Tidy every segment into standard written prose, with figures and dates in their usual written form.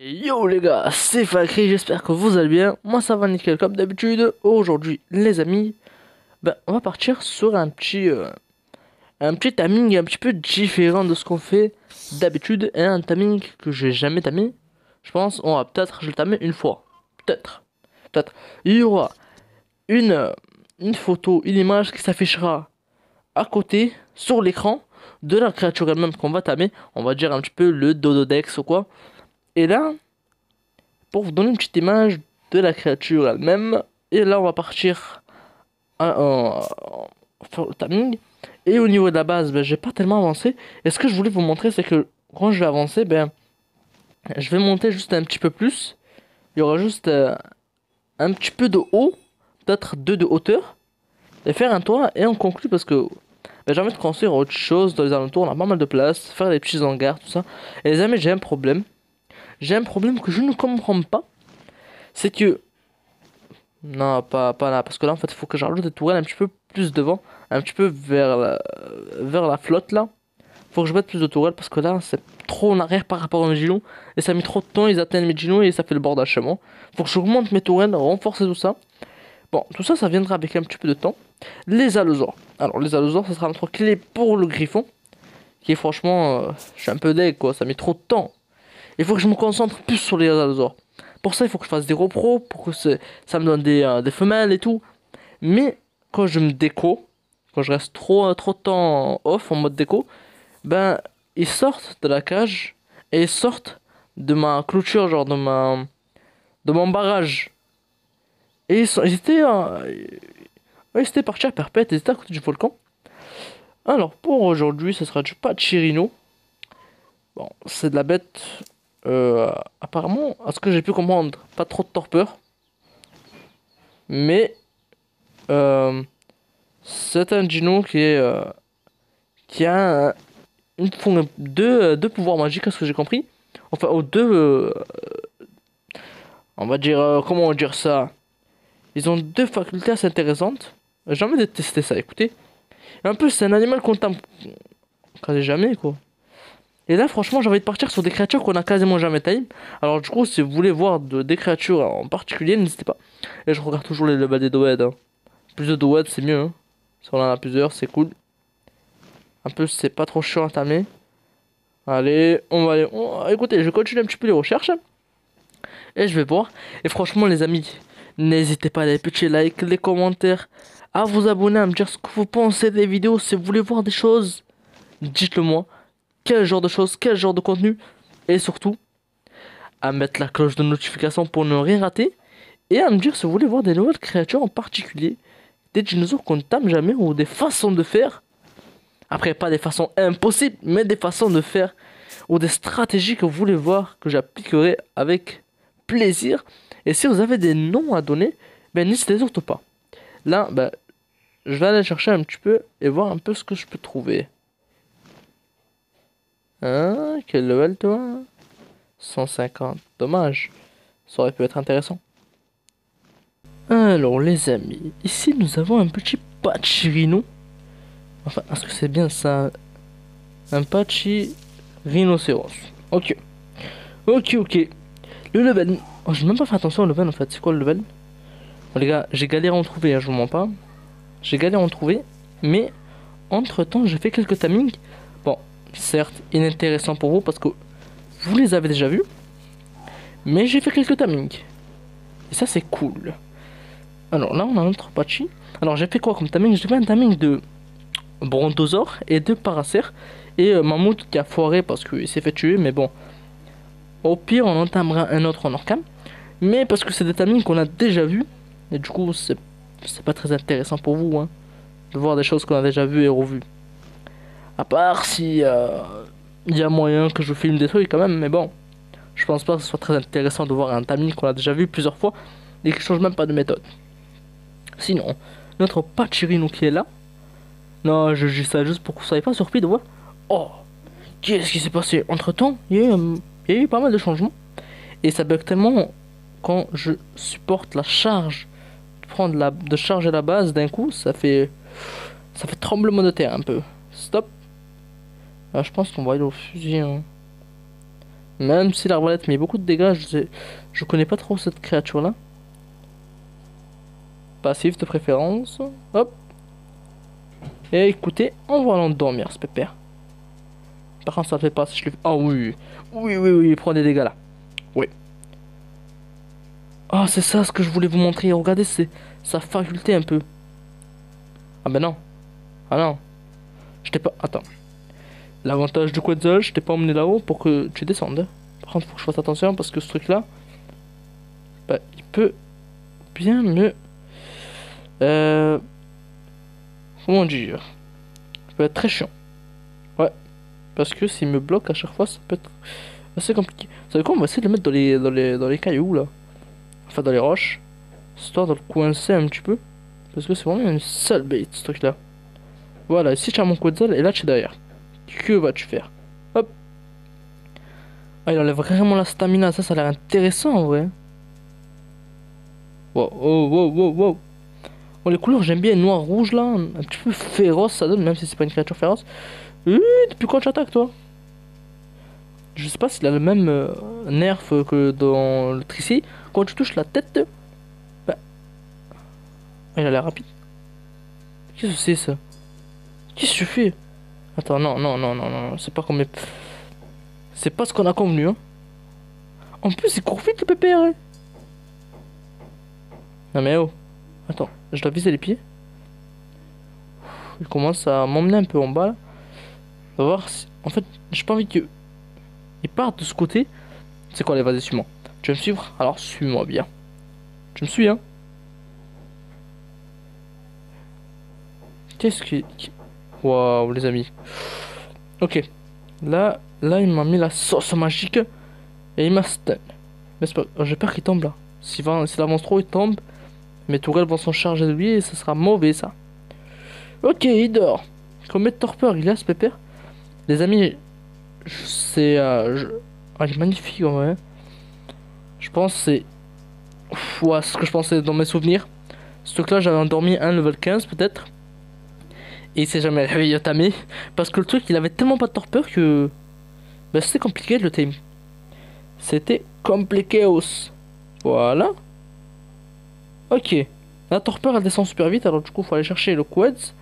Yo les gars, c'est Fakri, j'espère que vous allez bien. Moi ça va nickel comme d'habitude. Aujourd'hui les amis, on va partir sur un petit timing un petit peu différent de ce qu'on fait d'habitude. Et un timing que j'ai jamais tamé. Je pense, on va peut-être, je le tamer une fois. Peut-être. Peut-être. Il y aura une, une photo, une image qui s'affichera à côté, sur l'écran, de la créature elle-même qu'on va tamer. On va dire un petit peu le Dododex ou quoi. Et là, pour vous donner une petite image de la créature elle-même, et là on va partir faire le timing. Et au niveau de la base, j'ai pas tellement avancé. Et ce que je voulais vous montrer, c'est que quand je vais avancer, je vais monter juste un petit peu plus. Il y aura juste un petit peu de haut, peut-être deux de hauteur, et faire un toit. Et on conclut parce que j'ai envie de construire autre chose dans les alentours. On a pas mal de place, faire des petits hangars, tout ça. Et les amis, j'ai un problème. J'ai un problème que je ne comprends pas. C'est que... Non, pas là. Parce que là, en fait, il faut que j'ajoute des tourelles un petit peu plus devant. Un petit peu vers la flotte, là. Faut que je mette plus de tourelles parce que là, c'est trop en arrière par rapport à mes Gilons. Et ça a mis trop de temps, ils atteignent mes Gilons et ça fait le bordage chez moi. Faut que j'augmente mes tourelles, renforcer tout ça. Bon, tout ça, ça viendra avec un petit peu de temps. Les allosaures. Alors, les allosaures, ça sera notre clé pour le griffon. Qui est franchement... je suis un peu deg, quoi. Ça a mis trop de temps. Il faut que je me concentre plus sur les allosaures. Pour ça, il faut que je fasse des repros, pour que ça me donne des femelles et tout. Mais quand je me déco, quand je reste trop de temps off en mode déco, ils sortent de la cage et ils sortent de ma clôture, genre de mon barrage. Et ils étaient, ouais, ils étaient partis à perpète, ils étaient à côté du volcan. Alors pour aujourd'hui, ce sera du Pachirino. Bon, c'est de la bête. Apparemment, à ce que j'ai pu comprendre, pas trop de torpeur. Mais c'est un dino qui a deux pouvoirs magiques, à ce que j'ai compris. Enfin, on va dire, comment on va dire ça? Ils ont deux facultés assez intéressantes. J'ai jamais de tester ça, écoutez. Et en plus, c'est un animal qu'on tape quasi jamais, quoi. Et là, franchement, j'ai envie de partir sur des créatures qu'on a quasiment jamais time. Alors, du coup, si vous voulez voir des créatures en particulier, n'hésitez pas. Et je regarde toujours les levels des doeds. Hein. Plus de doeds, c'est mieux. Hein. Si on en a plusieurs, c'est cool. En plus, c'est pas trop chiant à tamer. Allez, on va aller. Écoutez, je continue un petit peu les recherches. Et je vais voir. Et franchement, les amis, n'hésitez pas à les petits likes, les commentaires, à vous abonner, à me dire ce que vous pensez des vidéos. Si vous voulez voir des choses, dites-le moi. Quel genre de choses, quel genre de contenu. Et surtout, à mettre la cloche de notification pour ne rien rater. Et à me dire si vous voulez voir des nouvelles créatures en particulier. Des dinosaures qu'on ne tame jamais ou des façons de faire. Après, pas des façons impossibles, mais des façons de faire. Ou des stratégies que vous voulez voir, que j'appliquerai avec plaisir. Et si vous avez des noms à donner, n'hésitez surtout pas. Là, je vais aller chercher un petit peu et voir un peu ce que je peux trouver. Hein, quel level toi? 150. Dommage. Ça aurait pu être intéressant. Alors les amis, ici nous avons un petit Pachirino. Enfin, est-ce que c'est bien ça? Un Pachirhinocéros. Ok. Ok. Le level. Oh, j'ai même pas fait attention au level en fait. C'est quoi le level? Bon, les gars, j'ai galéré à en trouver, hein, je vous mens pas. J'ai galéré à en trouver. Mais, entre temps, j'ai fait quelques timings. Bon, certes, inintéressant pour vous parce que vous les avez déjà vus. Mais j'ai fait quelques timings. Et ça, c'est cool. Alors là, on a notre Pachi. Alors, j'ai fait quoi comme timing? J'ai fait un timing de Brontosaure et de Paracère. Et Mammouth qui a foiré parce qu'il s'est fait tuer. Mais bon, au pire, on entamera un autre en Orcam. Mais parce que c'est des timings qu'on a déjà vus. Et du coup, c'est pas très intéressant pour vous, hein, de voir des choses qu'on a déjà vues et revues. À part si il y a moyen que je filme des trucs quand même, mais bon, je pense pas que ce soit très intéressant de voir un timing qu'on a déjà vu plusieurs fois et qui change même pas de méthode. Sinon, notre Pachirino qui est là. Non, je dis ça juste pour que vous soyez pas surpris de voir. Oh, qu'est-ce qui s'est passé? Entre temps, il y a eu pas mal de changements. Et ça bug tellement quand je supporte la charge. De charger la base d'un coup, ça fait tremblement de terre un peu. Stop. Je pense qu'on va aller au fusil. Hein. Même si l'arbalète met beaucoup de dégâts, je connais pas trop cette créature-là. Passif de préférence. Hop. Et écoutez, on va l'endormir, ce pépère. Par contre, ça le fait pas si je le fais. Ah oui. Oui, oui, oui, il prend des dégâts là. Oui. Ah, c'est ça ce que je voulais vous montrer. Regardez, c'est sa faculté un peu. Ah ben non. Ah non. Je t'ai pas... Attends. L'avantage du Quetzal, je t'ai pas emmené là-haut pour que tu descendes. Par contre, faut que je fasse attention parce que ce truc-là, bah, il peut bien me... Comment dire? Ça peut être très chiant. Ouais. Parce que s'il me bloque à chaque fois, ça peut être assez compliqué. Vous savez quoi? On va essayer de le mettre dans les cailloux, là. Enfin, dans les roches. Histoire de le coincer un petit peu. Parce que c'est vraiment une sale bête, ce truc-là. Voilà, ici tu as mon Quetzal et là tu es derrière. Que vas-tu faire? Hop. Ah, il enlève vraiment la stamina. Ça a l'air intéressant en vrai. Wow, oh, wow, wow, wow. Bon, les couleurs, j'aime bien noir, rouge là. Un petit peu féroce, ça donne, même si c'est pas une créature féroce. Depuis quand tu attaques toi? Je sais pas s'il a le même nerf que dans le Tricy. Quand tu touches la tête, bah, il a l'air rapide. Qu'est-ce que c'est ça? Qu'est-ce que tu fais? Attends, non, non, non, non, non, c'est pas comme... C'est pas ce qu'on a convenu, hein. En plus, il court vite le pépère, hein. Non mais oh. Attends, je dois viser les pieds. Il commence à m'emmener un peu en bas, là. On va voir si... En fait, j'ai pas envie que... Il parte de ce côté. C'est quoi, allez, vas-y, suis-moi. Tu veux me suivre? Alors, suis-moi bien. Tu me suis, hein? Qu'est-ce qui... Waouh, les amis. Ok. Là, il m'a mis la sauce magique. Et il m'a stun. Mais c'est pas... J'ai peur qu'il tombe là. S'il avance trop, il tombe. Mes tourelles vont s'en charger de lui et ça sera mauvais ça. Ok, il dort. Combien de torpeur il a ce pépère? Les amis, c'est... Ah, il est magnifique en vrai. Je pense que c'est... Ouais, ce que je pensais dans mes souvenirs. Ce truc là, j'avais endormi un level 15 peut-être. Et il s'est jamais réveillé tamé. Parce que le truc, il avait tellement pas de torpeur que... Bah, c'était compliqué de le tame. C'était compliqué. Voilà. Ok. La torpeur elle descend super vite, alors du coup faut aller chercher le quads.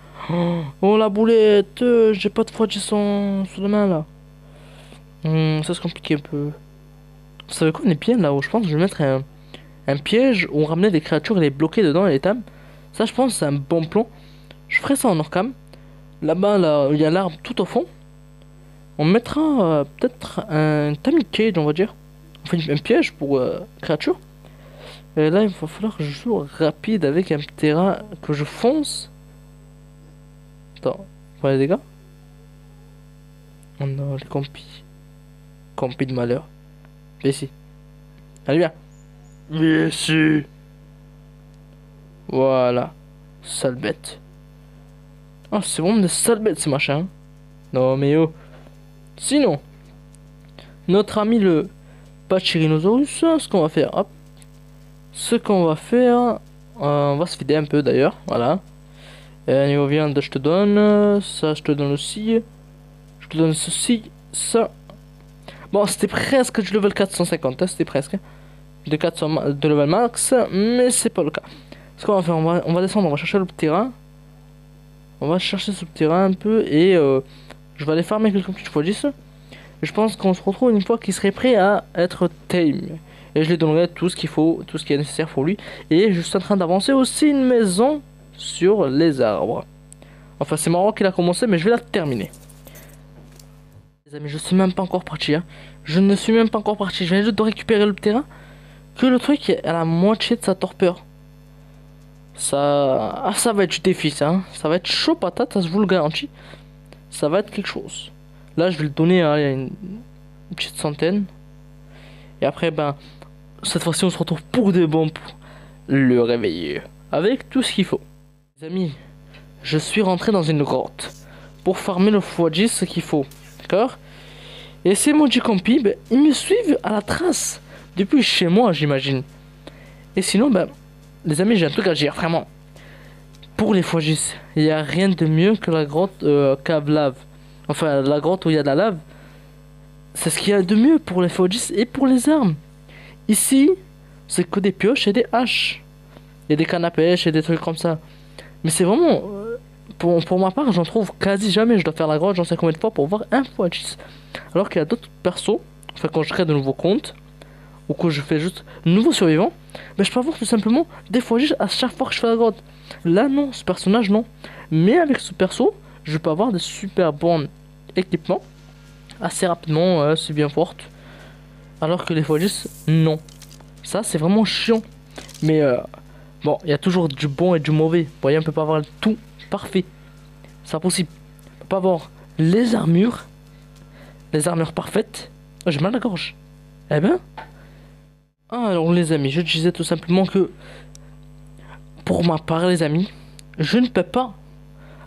Oh la boulette, j'ai pas de froidissant sous la main là. Ça c'est compliqué un peu. Vous savez quoi, on est bien là-haut. Je pense que je vais mettre un piège où on ramenait des créatures et les bloquer dedans et les tam. Ça je pense que c'est un bon plan. Je ferai ça en Orcam. Là-bas, là, il y a l'arbre tout au fond. On mettra peut-être un time cage, on va dire. On fait un piège pour créatures. Et là, il va falloir que je joue rapide avec un terrain que je fonce. Attends, voilà les dégâts. Oh non, les compis. Compis de malheur. Viens ici. Allez, viens. Viens ici. Voilà. Sale bête. Oh, c'est vraiment des sales bêtes ces machins. Non, mais oh. Sinon, notre ami le Pachyrhinosaurus, ce qu'on va faire, hop. Ce qu'on va faire, on va se vider un peu d'ailleurs, voilà. Niveau viande, je te donne ça, je te donne aussi. Je te donne ceci, ça. Bon, c'était presque du level 450, hein, c'était presque. De 400 de level max, mais c'est pas le cas. Ce qu'on va faire, on va descendre, on va chercher le terrain. On va chercher ce terrain un peu et je vais aller farmer quelques petites fois 10. Je pense qu'on se retrouve une fois qu'il serait prêt à être tame. Et je lui donnerai tout ce qu'il faut, tout ce qui est nécessaire pour lui. Et je suis en train d'avancer aussi une maison sur les arbres. Enfin, c'est marrant qu'il a commencé, mais je vais la terminer. Les amis, je suis même pas encore parti. Hein. Je ne suis même pas encore parti. Je viens juste de récupérer le terrain. Que le truc est à la moitié de sa torpeur. Ça... Ah, ça va être du défi, ça. Hein. Ça va être chaud patate, ça je vous le garantis. Ça va être quelque chose. Là, je vais le donner à une petite centaine. Et après, ben... Cette fois-ci, on se retrouve pour de bon pour le réveiller. Avec tout ce qu'il faut. Les amis, je suis rentré dans une grotte. Pour farmer le x10 ce qu'il faut. D'accord? Et ces Mojicampi, ben, ils me suivent à la trace. Depuis chez moi, j'imagine. Et sinon, ben... Les amis, j'ai un truc à dire, vraiment. Pour les x10, il n'y a rien de mieux que la grotte cave lave. Enfin, la grotte où il y a de la lave. c'est ce qu'il y a de mieux pour les FO10 et pour les armes. Ici, c'est que des pioches et des haches. Il y a des cannes à pêche et des trucs comme ça. Mais c'est vraiment... pour ma part, j'en trouve quasi jamais. Je dois faire la grotte, j'en sais combien de fois pour voir un FO10. Alors qu'il y a d'autres persos, enfin quand je crée de nouveaux comptes, ou que je fais juste nouveau survivant, mais je peux avoir tout simplement des FO10 à chaque fois que je fais la grotte. Là non, ce personnage non. Mais avec ce perso, je peux avoir des super bons équipements assez rapidement, c'est bien forte. Alors que les FO10, non. Ça c'est vraiment chiant. Mais bon, il y a toujours du bon et du mauvais. Vous voyez, on peut pas avoir tout parfait. C'est impossible. On peut pas avoir les armures parfaites. Oh, j'ai mal à la gorge. Eh ben. Ah, alors les amis, je disais tout simplement que pour ma part, les amis, je ne peux pas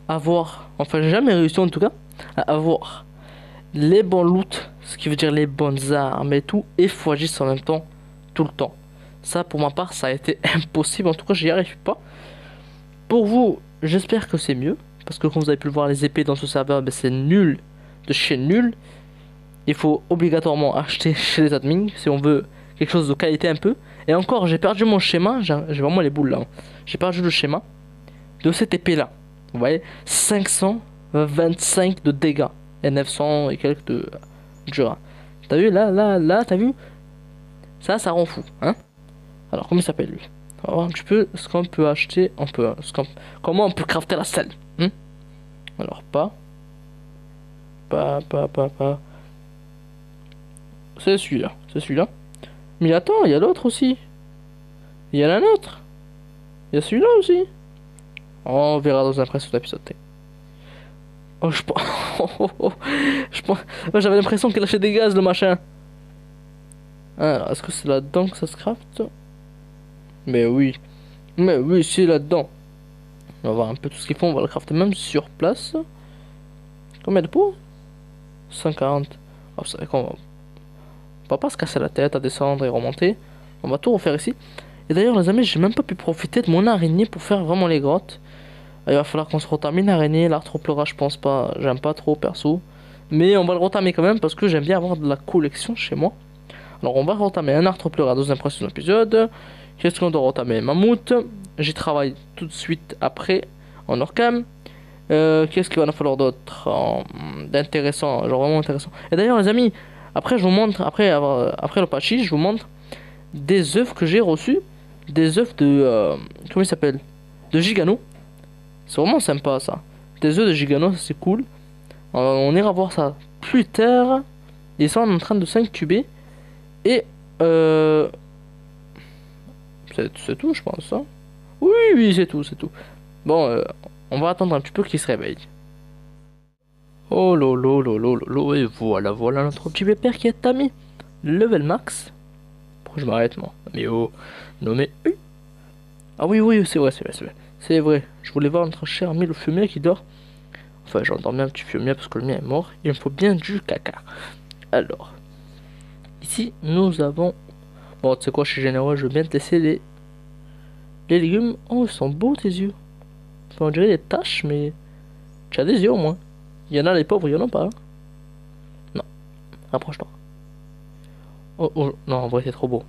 avoir, enfin j'ai jamais réussi en tout cas, à avoir les bons loot, ce qui veut dire les bonnes armes et tout, et x10 en même temps, tout le temps. Ça, pour ma part, ça a été impossible. En tout cas, j'y arrive pas. Pour vous, j'espère que c'est mieux. Parce que comme vous avez pu le voir, les épées dans ce serveur, ben, c'est nul de chez nul. Il faut obligatoirement acheter chez les admins si on veut quelque chose de qualité un peu. Et encore, j'ai perdu mon schéma. J'ai vraiment les boules là. J'ai perdu le schéma de cette épée là. Vous voyez, 525 de dégâts. Et 900 et quelques de Jura. T'as vu là, t'as vu? Ça rend fou, hein? Alors, comment il s'appelle lui? On va voir un petit peu ce qu'on peut acheter. Comment on peut crafter la selle, hein? Alors, pas. C'est celui-là. Mais attends, il y a l'autre aussi. Il y en a un autre. Il y a celui-là aussi. On verra dans un précédent épisode. Oh, je pense. Je pense. J'avais l'impression qu'il lâchait des gaz, le machin. Alors, est-ce que c'est là-dedans que ça se crafte? Mais oui. Mais oui, c'est là-dedans. On va voir un peu tout ce qu'ils font. On va le crafter même sur place. Combien de pots? 140. Oh, vous savez quoi, on va pas se casser la tête à descendre et remonter. On va tout refaire ici. Et d'ailleurs, les amis, j'ai même pas pu profiter de mon araignée pour faire vraiment les grottes. Il va falloir qu'on se retamine l'araignée. L'art trop pleura, je pense pas. J'aime pas trop perso. Mais on va le retamer quand même parce que j'aime bien avoir de la collection chez moi. Alors on va retamer un artre pleura dans un précédent épisode. Qu'est-ce qu'on doit retamer? Mammouth. J'y travaille tout de suite après en Orcam. Qu'est-ce qu'il va en falloir d'autre d'intéressant, genre vraiment intéressant. Et d'ailleurs les amis, après je vous montre, après le patchy, je vous montre des œufs que j'ai reçus. Des œufs de... comment il s'appelle? De Gigano. C'est vraiment sympa ça. Des œufs de Gigano, c'est cool. On ira voir ça plus tard. Ils sont en train de s'incuber. Et c'est tout je pense, hein. Oui, c'est tout. Bon, on va attendre un petit peu qu'il se réveille. Oh lolo lolo lolo. Et voilà notre petit pépère qui est tamé. Level max. Pourquoi je m'arrête moi? Mais oh. Non mais... Ah oui, c'est vrai. C'est vrai. Je voulais voir notre cher ami le fumier qui dort. Enfin, j'entends bien un petit fumier parce que le mien est mort. Il me faut bien du caca. Alors. Ici, nous avons... Bon, tu sais quoi, je suis généreux, je veux bien te laisser les légumes. Oh, ils sont beaux tes yeux. Enfin, on dirait des taches, mais... Tu as des yeux au moins. Il y en a les pauvres, il y en a pas, hein. Non, rapproche-toi. Oh, non, en vrai, t'es trop beau.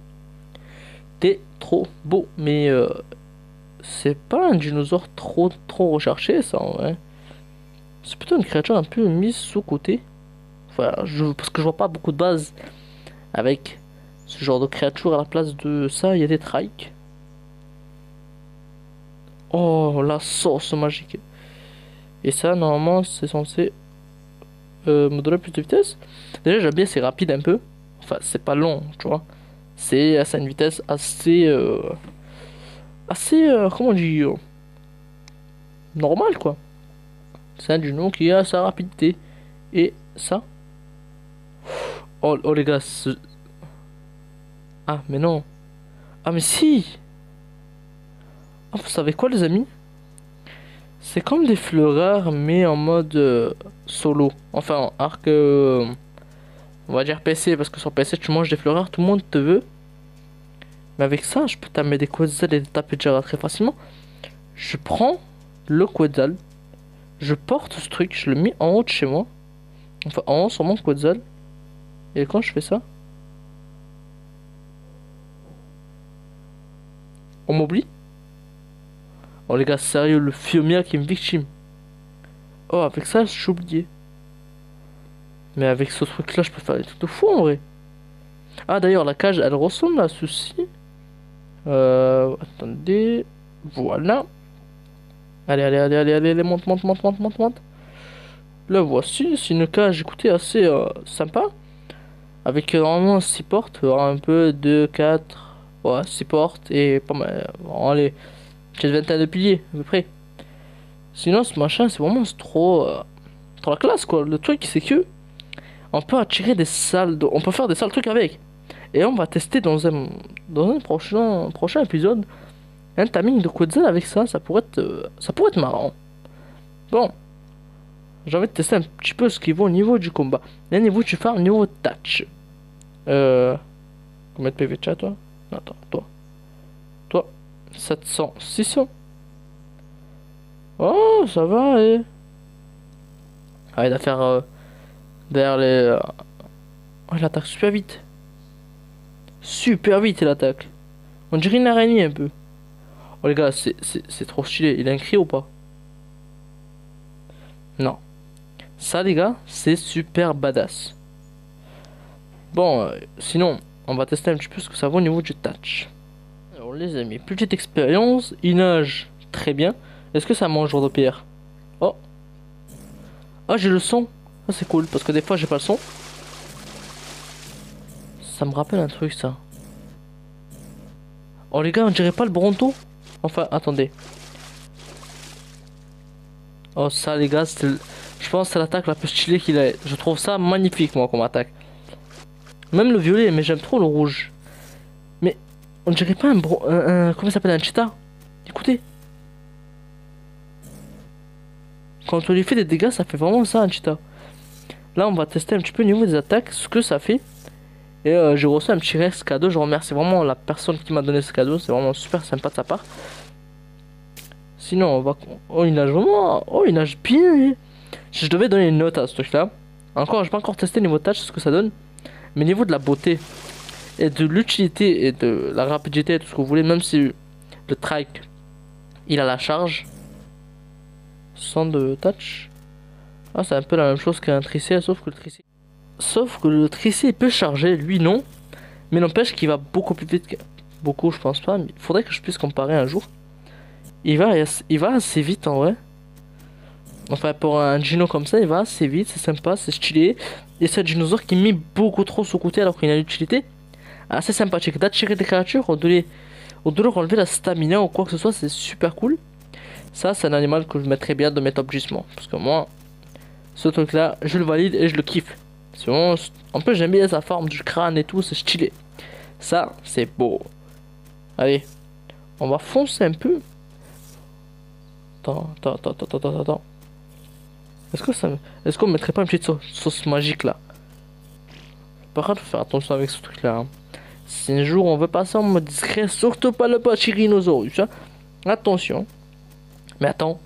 T'es trop beau, mais... c'est pas un dinosaure trop recherché, ça, en vrai. C'est plutôt une créature un peu mise sous côté. Enfin, parce que je vois pas beaucoup de bases avec ce genre de créature. À la place de ça, il y a des trikes. Oh, la sauce magique. Et ça, normalement, c'est censé me donner plus de vitesse. Déjà, j'aime bien, c'est rapide un peu. Enfin, c'est pas long, tu vois. C'est à une vitesse assez... comment on dit normal, quoi. C'est un dino qui a sa rapidité. Et ça... Oh les gars, ah, mais non. Ah, mais si. Ah, vous savez quoi, les amis? C'est comme des fleureurs, mais en mode solo. Enfin, en arc... on va dire PC, parce que sur PC, tu manges des fleureurs, tout le monde te veut. Mais avec ça, je peux t'amener des quetzals et des taper déjà très facilement. Je prends le quetzal. Je porte ce truc, je le mets en haut de chez moi. Enfin, en haut sur mon quetzal. Et quand je fais ça, on m'oublie. Oh les gars, sérieux, le Fiomia qui me victime. Oh, avec ça, je suis oublié. Mais avec ce truc-là, je peux faire des trucs de fou en vrai. Ah, d'ailleurs, la cage, elle ressemble à ceci. Attendez. Voilà. Allez, allez, allez, allez, allez, allez, monte, monte, monte, monte, monte, monte. Le voici. C'est une cage, écoutez, assez sympa. Avec normalement 6 portes. Un peu, 2, 4. Ouais, 6 portes. Et pas mal. Bon, allez. J'ai une vingtaine de piliers, à peu près. Sinon, ce machin, c'est vraiment trop. Trop la classe, quoi. Le truc, c'est que. On peut attirer des salles. On peut faire des sales trucs avec. Et on va tester dans un prochain épisode un timing de Quetzal avec ça. Ça pourrait être marrant. Bon, j'ai envie de tester un petit peu ce qui va au niveau du combat. Et au niveau du farm, au niveau touch. Combien de PV chat, toi? Attends, toi, 700, 600. Oh, ça va, eh. Ah, il va faire derrière les. Oh, il attaque super vite. Super vite, il attaque. On dirait une araignée un peu. Oh, les gars, c'est trop stylé. Il a un cri ou pas? Non. Ça, les gars, c'est super badass. Bon, sinon, on va tester un petit peu ce que ça vaut au niveau du touch. Alors, les amis, petite expérience. Il nage très bien. Est-ce que ça mange de pierre? Oh. Ah, j'ai le son. Ah, c'est cool, parce que des fois, j'ai pas le son. Ça me rappelle un truc, ça. Oh, les gars, on dirait pas le Bronto? Enfin, attendez. Oh, ça, les gars, je pense que c'est l'attaque la plus stylée qu'il a. Je trouve ça magnifique, moi, comme attaque. Même le violet, mais j'aime trop le rouge. Mais on dirait pas comment ça s'appelle, un cheetah? Écoutez. Quand on lui fait des dégâts, ça fait vraiment ça, un cheetah. Là, on va tester un petit peu au niveau des attaques, ce que ça fait. Et j'ai reçu un petit reste cadeau. Je remercie vraiment la personne qui m'a donné ce cadeau. C'est vraiment super sympa de sa part. Sinon, on va. Oh, il nage vraiment. Oh, il nage bien. Si je devais donner une note à ce truc-là. Encore, j'ai pas encore testé niveau touch ce que ça donne. Mais niveau de la beauté et de l'utilité et de la rapidité et tout ce que vous voulez, même si le trike il a la charge sans de touch. Ah, c'est un peu la même chose qu'un tricé, sauf que le tricé il peut charger, lui non. Mais n'empêche qu'il va beaucoup plus vite que. Beaucoup, je pense pas, mais il faudrait que je puisse comparer un jour. Il va assez vite en vrai. Enfin, pour un dino comme ça, il va assez vite, c'est sympa, c'est stylé. Et c'est un dinosaure qui met beaucoup trop sous côté alors qu'il a une utilité assez sympathique. D'attirer des créatures au de leur enlever la stamina ou quoi que ce soit, c'est super cool. Ça, c'est un animal que je mettrais bien dans mes top gisements. Parce que moi, ce truc là, je le valide et je le kiffe. C'est vraiment. En plus, j'aime bien sa forme du crâne et tout, c'est stylé. Ça, c'est beau. Allez, on va foncer un peu. Attends. Est-ce qu'on mettrait pas une petite sauce magique là? Par contre, faut faire attention avec ce truc là. Hein. Si un jour on veut passer en mode discret, surtout pas le Pachyrhinosaurus. Hein. Attention. Mais attends.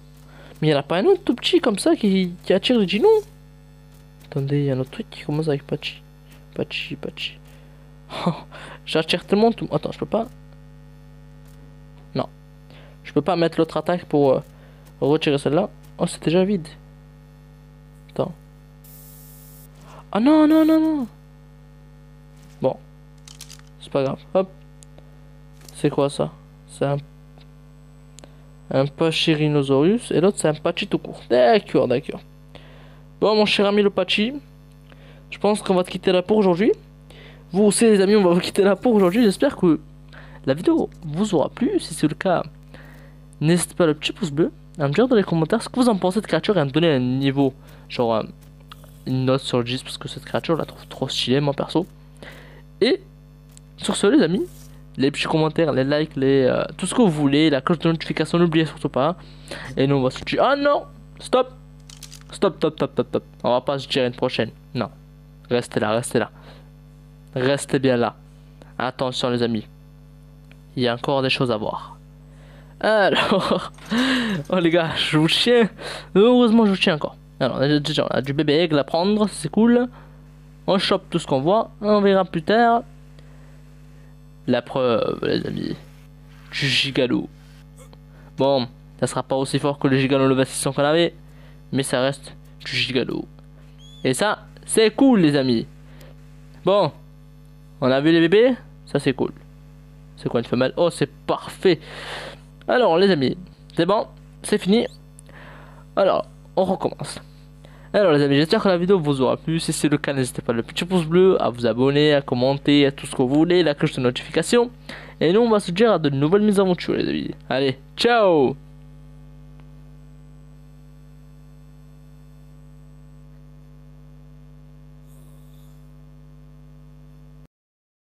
Mais il y en a pas un autre tout petit comme ça qui attire les dinos? Attendez, il y a un autre truc qui commence avec Pachi. Pachi. Oh, j'attire tellement tout. Attends, je peux pas. Non. Je peux pas mettre l'autre attaque pour retirer celle-là. Oh, c'est déjà vide. Attends. Ah non. Bon. C'est pas grave. Hop. C'est quoi ça? C'est un Pachyrhinosaurus. Et l'autre, c'est un Pachi tout court. D'accord. Bon, mon cher ami le Pachi. Je pense qu'on va te quitter là pour aujourd'hui. Vous aussi, les amis, on va vous quitter là pour aujourd'hui. J'espère que la vidéo vous aura plu. Si c'est le cas, n'hésitez pas à le petit pouce bleu. À me dire dans les commentaires ce que vous en pensez de créature et à me donner un niveau. Genre, une note sur le 10 parce que cette créature, je la trouve trop stylée, moi perso. Et sur ce, les amis, les petits commentaires, les likes, tout ce que vous voulez, la cloche de notification, n'oubliez surtout pas. Et nous, on va se dire, ah non, stop. On va pas se dire une prochaine. Non, restez là. Restez bien là. Attention, les amis, il y a encore des choses à voir. Alors, oh les gars, je vous tiens. Heureusement, je vous tiens encore. Alors, on a du bébé aigle à prendre, c'est cool. On chope tout ce qu'on voit. On verra plus tard. La preuve, les amis. Du gigalo. Bon, ça sera pas aussi fort que le gigalo level 600 qu'on avait. Mais ça reste du gigalo. Et ça, c'est cool, les amis. Bon, on a vu les bébés. Ça, c'est cool. C'est quoi une femelle? Oh, c'est parfait. Alors, les amis, c'est bon. C'est fini. Alors, on recommence. Alors les amis, j'espère que la vidéo vous aura plu. Si c'est le cas, n'hésitez pas à le petit pouce bleu, à vous abonner, à commenter, à tout ce que vous voulez, la cloche de notification. Et nous, on va se dire à de nouvelles mésaventures les amis. Allez, ciao!